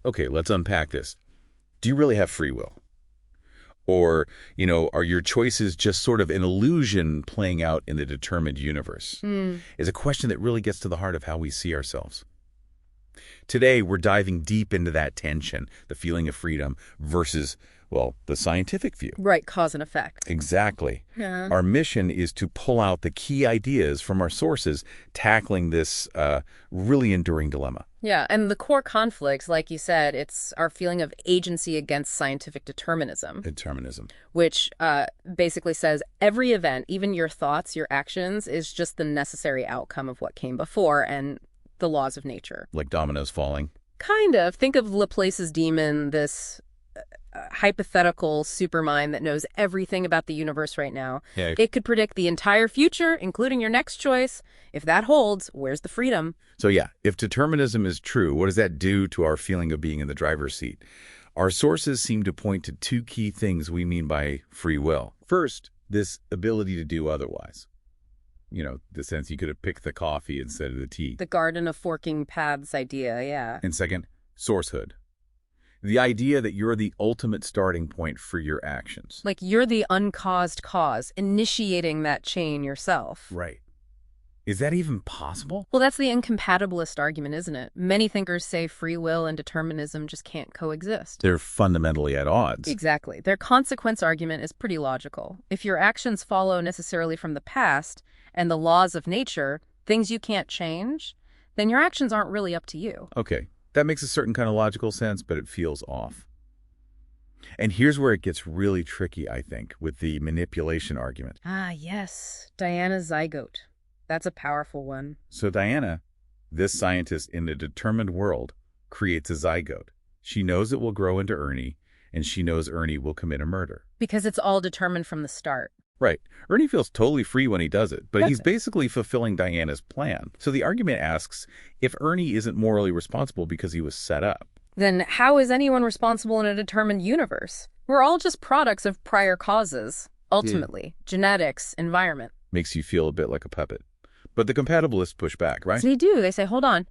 Okay, let's unpack this. Do you really have free will? Or, are your choices just sort of an illusion playing out in the determined universe? Is a question that really gets to the heart of how we see ourselves. Today, we're diving deep into that tension, the feeling of freedom versus, well, the scientific view. Right, cause and effect. Exactly. Yeah. Our mission is to pull out the key ideas from our sources, tackling this really enduring dilemma. Yeah, and the core conflict, like you said, it's our feeling of agency against scientific determinism. Determinism. Which basically says every event, even your thoughts, your actions, is just the necessary outcome of what came before and the laws of nature. Like dominoes falling? Kind of. Think of Laplace's demon, this hypothetical supermind that knows everything about the universe right now. Yeah. It could predict the entire future, including your next choice. If that holds, where's the freedom? So yeah, if determinism is true, what does that do to our feeling of being in the driver's seat? Our sources seem to point to two key things we mean by free will. First, this ability to do otherwise. The sense you could have picked the coffee instead of the tea. The garden of forking paths idea, yeah. And second, sourcehood. The idea that you're the ultimate starting point for your actions. Like you're the uncaused cause, initiating that chain yourself. Right. Is that even possible? Well, that's the incompatibilist argument, isn't it? Many thinkers say free will and determinism just can't coexist. They're fundamentally at odds. Exactly. Their consequence argument is pretty logical. If your actions follow necessarily from the past and the laws of nature, things you can't change, then your actions aren't really up to you. Okay. That makes a certain kind of logical sense, but it feels off. And here's where it gets really tricky, I think, with the manipulation argument. Ah, yes. Diana's zygote. That's a powerful one. So Diana, this scientist in a determined world, creates a zygote. She knows it will grow into Ernie, and she knows Ernie will commit a murder. Because it's all determined from the start. Right. Ernie feels totally free when he does it, but he's basically fulfilling Diana's plan. So the argument asks if Ernie isn't morally responsible because he was set up. Then how is anyone responsible in a determined universe? We're all just products of prior causes, ultimately. Genetics, environment. Makes you feel a bit like a puppet. But the compatibilists push back, right? So they do. They say, hold on.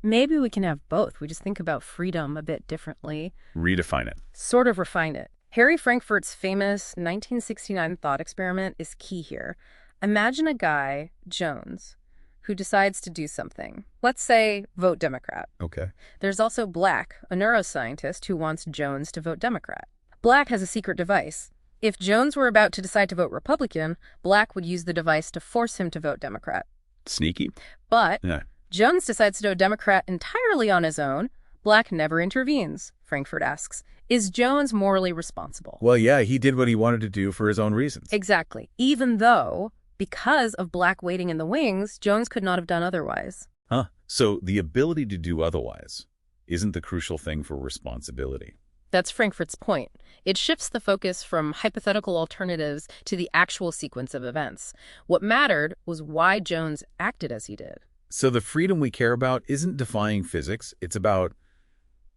Maybe we can have both. We just think about freedom a bit differently. Redefine it. Sort of refine it. Harry Frankfurt's famous 1969 thought experiment is key here. Imagine a guy, Jones, who decides to do something. Let's say vote Democrat. Okay. There's also Black, a neuroscientist who wants Jones to vote Democrat. Black has a secret device. If Jones were about to decide to vote Republican, Black would use the device to force him to vote Democrat. Sneaky. But Yeah. Jones decides to vote Democrat entirely on his own. Black never intervenes. Frankfurt asks, is Jones morally responsible? Well, yeah, he did what he wanted to do for his own reasons. Exactly. Even though, because of Black waiting in the wings, Jones could not have done otherwise. Huh. So the ability to do otherwise isn't the crucial thing for responsibility. That's Frankfurt's point. It shifts the focus from hypothetical alternatives to the actual sequence of events. What mattered was why Jones acted as he did. So the freedom we care about isn't defying physics. It's about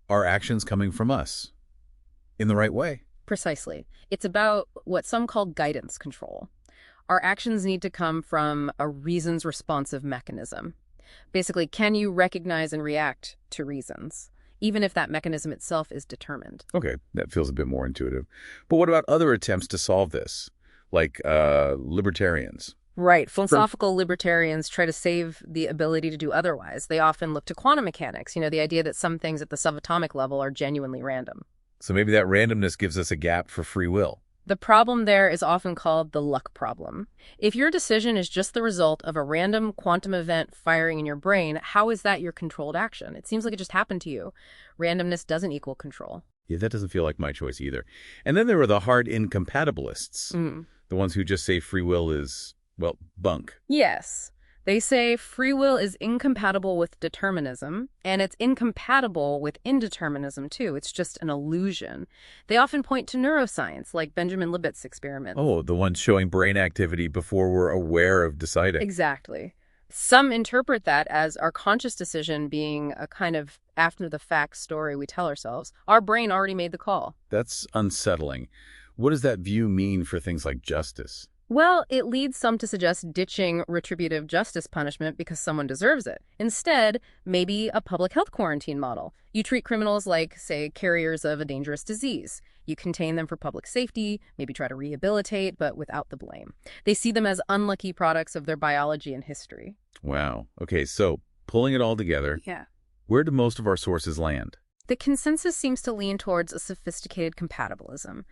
our actions coming from us in the right way. Precisely. It's about what some call guidance control. Our actions need to come from a reasons responsive mechanism. Basically, can you recognize and react to reasons, even if that mechanism itself is determined? Okay, that feels a bit more intuitive. But what about other attempts to solve this, like libertarians? Right. Philosophical libertarians try to save the ability to do otherwise. They often look to quantum mechanics, the idea that some things at the subatomic level are genuinely random. So maybe that randomness gives us a gap for free will. The problem there is often called the luck problem. If your decision is just the result of a random quantum event firing in your brain, how is that your controlled action? It seems like it just happened to you. Randomness doesn't equal control. Yeah, that doesn't feel like my choice either. And then there are the hard incompatibilists, the ones who just say free will is, well, bunk. Yes. They say free will is incompatible with determinism, and it's incompatible with indeterminism, too. It's just an illusion. They often point to neuroscience, like Benjamin Libet's experiment. Oh, the ones showing brain activity before we're aware of deciding. Exactly. Some interpret that as our conscious decision being a kind of after-the-fact story we tell ourselves. Our brain already made the call. That's unsettling. What does that view mean for things like justice? Well, it leads some to suggest ditching retributive justice punishment because someone deserves it. Instead, maybe a public health quarantine model. You treat criminals like, say, carriers of a dangerous disease. You contain them for public safety, maybe try to rehabilitate, but without the blame. They see them as unlucky products of their biology and history. Wow. Okay, so pulling it all together, Yeah. where do most of our sources land? The consensus seems to lean towards a sophisticated compatibilism,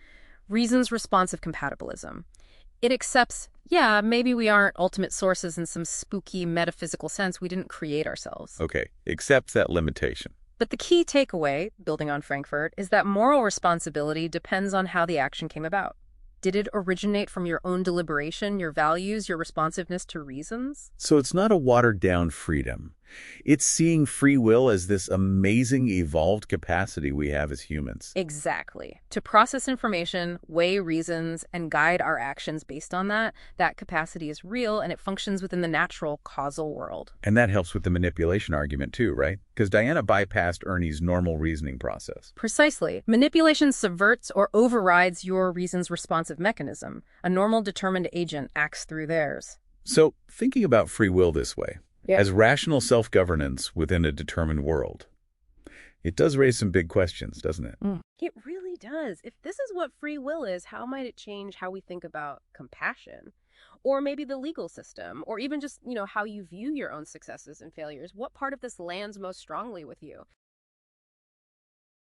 reasons-responsive compatibilism. It accepts, yeah, maybe we aren't ultimate sources in some spooky metaphysical sense. We didn't create ourselves. Okay, accepts that limitation. But the key takeaway, building on Frankfurt, is that moral responsibility depends on how the action came about. Did it originate from your own deliberation, your values, your responsiveness to reasons? So it's not a watered-down freedom. It's seeing free will as this amazing evolved capacity we have as humans. Exactly. To process information, weigh reasons, and guide our actions based on that, that capacity is real and it functions within the natural causal world. And that helps with the manipulation argument too, right? Because Diana bypassed Ernie's normal reasoning process. Precisely. Manipulation subverts or overrides your reason's responsive mechanism. A normal determined agent acts through theirs. So thinking about free will this way, Yeah. as rational self-governance within a determined world, it does raise some big questions, doesn't it? It really does. If this is what free will is, how might it change how we think about compassion? Or maybe the legal system, or even just, how you view your own successes and failures. What part of this lands most strongly with you?